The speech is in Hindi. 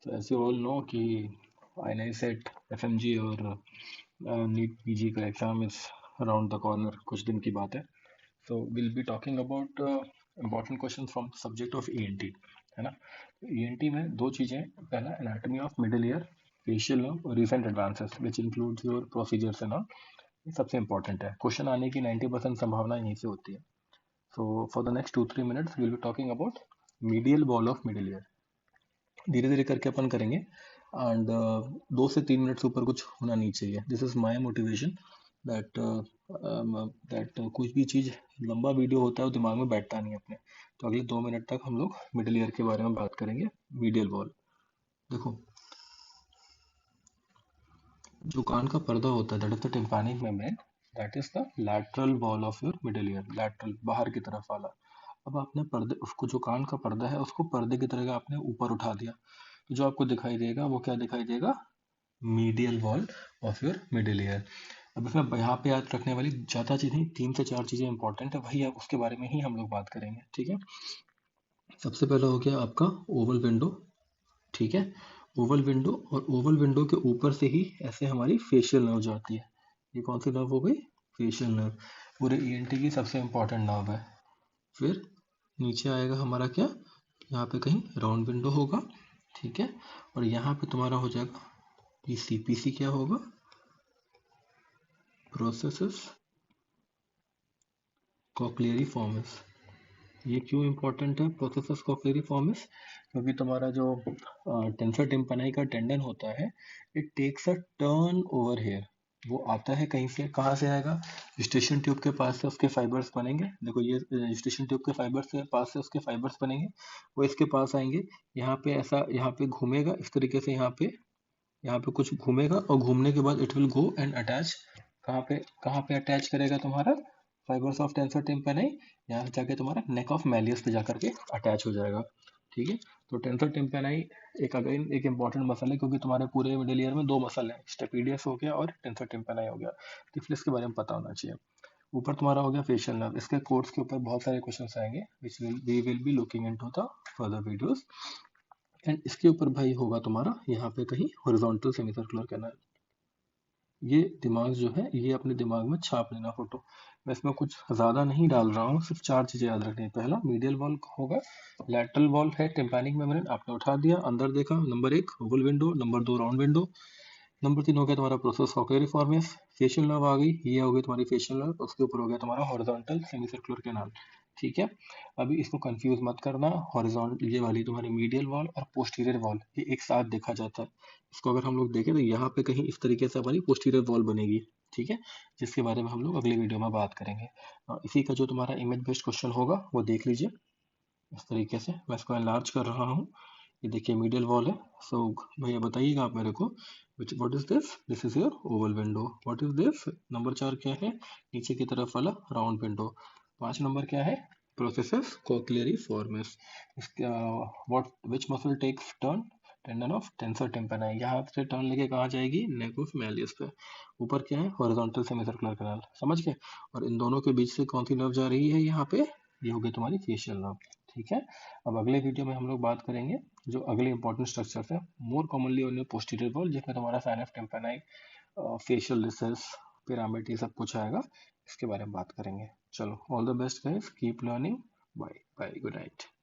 तो as you all know कि INI सेट FMG और नीट PG का exam is around the corner, कुछ दिन की बात है. So will be talking about important question from subject of ENT, है ना. ENT में दो चीज़ें, पहला anatomy of middle ear, facial nerve और recent advances which includes your procedures and all. ये सबसे इंपॉर्टेंट है. क्वेश्चन आने की 90% संभावना यहीं से होती है. So for the next 2-3 minutes will be talking about medial wall of middle year. धीरे धीरे करके अपन करेंगे एंड 2 से 3 मिनट से ऊपर कुछ होना नहीं चाहिए. This is my motivation that कुछ भी चीज़ लंबा वीडियो होता है वो दिमाग में बैठता नहीं अपने. तो अगले 2 मिनट तक हम लोग मिडिल ईयर के बारे में बात करेंगे. मीडियल वॉल देखो, जो कान का पर्दा होता है that is the tympanic membrane, that is the lateral wall of your middle ear. Lateral, बाहर की तरफ वाला. अब आपने पर्दे, उसको जो कान का पर्दा है उसको पर्दे की तरह आपने ऊपर उठा दिया, तो जो आपको दिखाई देगा वो क्या दिखाई देगा? Medial wall of your middle ear. अब इसमें यहाँ पे याद रखने वाली ज़्यादा चीज़ नहीं, 3 से 4 चीज़ें इंपॉर्टेंट है, वही आप उसके बारे में ही हम लोग बात करेंगे. ठीक है. सबसे पहला हो गया आपका ओवल विंडो. ठीक है. ओवल विंडो, और ओवल विंडो के ऊपर से ही ऐसे हमारी फेशियल नर्व जाती है. ये कौन सी नर्व हो गई? Facial nerve. पूरे ENT की सबसे इंपॉर्टेंट नर्व है. फिर नीचे आएगा हमारा क्या, यहाँ पे कहीं राउंड विंडो होगा. ठीक है. और यहाँ पे तुम्हारा हो जाएगा पीसी. पीसी क्या होगा? प्रोसेसेस कॉक्लियरिफॉर्मिस. ये क्यों इंपॉर्टेंट है प्रोसेसेस कॉक्लियरिफॉर्मिस? क्योंकि तुम्हारा जो टेंसर टिम्पैनाई का टेंडन होता है, it takes a turn over here. वो आता है कहीं से, कहाँ से आएगा? स्टेशन ट्यूब के पास से उसके फाइबर्स बनेंगे. देखो ये स्टेशन ट्यूब के फाइबर्स के पास से उसके फाइबर्स बनेंगे, वो इसके पास आएंगे. यहाँ पे ऐसा, यहाँ पे घूमेगा इस तरीके से, यहाँ पे कुछ घूमेगा और घूमने के बाद it will go and attach. कहाँ पे अटैच करेगा तुम्हारा? फाइबर्स ऑफ टेंसर टिम्पैनाई यहाँ से जाके तुम्हारा नेक ऑफ मैलियस पे जाकर के अटैच हो जाएगा. ठीक है. तो टेंसर टिम्पैनाई एक अगेन एक इंपॉर्टेंट मसल है, क्योंकि तुम्हारे पूरे मिडिल ईयर में 2 मसल है, स्टेपिडियस हो गया और टेंसर टिम्पैनाई हो गया. तो इसलिए इसके बारे में पता होना चाहिए. ऊपर तुम्हारा हो गया फेशियल नर्व. इसके कोर्स के ऊपर बहुत सारे क्वेश्चंस आएंगे which we will be looking into the further videos. And इसके ऊपर भाई होगा तुम्हारा यहाँ पे कहीं हॉरिजॉन्टल सेमीसर्कुलर कैनाल. ये दिमाग जो है, ये अपने दिमाग में छाप लेना फोटो. मैं इसमें कुछ ज़्यादा नहीं डाल रहा हूँ, सिर्फ 4 चीज़ें याद रखनी है. पहला मीडियल वॉल होगा, लैटरल वॉल है टिम्पैनिक मेम्ब्रेन, आपने उठा दिया, अंदर देखा. Number 1 Oval window, number 2 round window, number 3 हो गया तुम्हारा प्रोसेस कॉक्लियरिफॉर्मिस. फेशियल नर्व आ गई, ये हो गई तुम्हारी फेशियल नर्व. उसके ऊपर हो गया तुम्हारा हॉरिजॉन्टल सेमीसर्कुलर कैनाल. ठीक है. अभी इसको कंफ्यूज मत करना. हॉरिजॉन्टल ये वाली तुम्हारी मीडियल वॉल और पोस्टीरियर वॉल ये एक साथ देखा जाता है. इसको अगर हम लोग देखें तो यहाँ पे कहीं इस तरीके से हमारी पोस्टीरियर वॉल बनेगी. ठीक है. जिसके बारे में हम लोग अगले वीडियो में बात करेंगे. इसी का जो तुम्हारा इमेज बेस्ड क्वेश्चन होगा वो देख लीजिए. इस तरीके से मैं इसको एनलार्ज कर रहा हूँ. ये देखिए मीडियल वॉल है. सो भैया बताइएगा आप मेरे को, what is this? This is your Oval window. What is this? Number 4 क्या है? नीचे की तरफ वाला राउंड विंडो. 5 नंबर क्या है? Processus cochleariformis. इसका what which muscle takes turn? Tendon of tensor tympani. यहाँ से टर्न लेके कहाँ जाएगी? नेक ऑफ मैलियस पे. ऊपर क्या है? Horizontal semicircular canal. समझ गए? और इन दोनों के बीच से कौन सी नर्व जा रही है यहाँ पे? ये हो गई तुम्हारी फेशियल नर्व. ठीक है. अब अगले वीडियो में हम लोग बात करेंगे जो अगले इंपॉर्टेंट स्ट्रक्चर्स है, more commonly on your posterior wall, जिसमें तुम्हारा sign of tympani, facial recess, pyramid, ये सब कुछ आएगा. इसके बारे में बात करेंगे. चलो, all the best guys, keep learning. Bye bye, good night.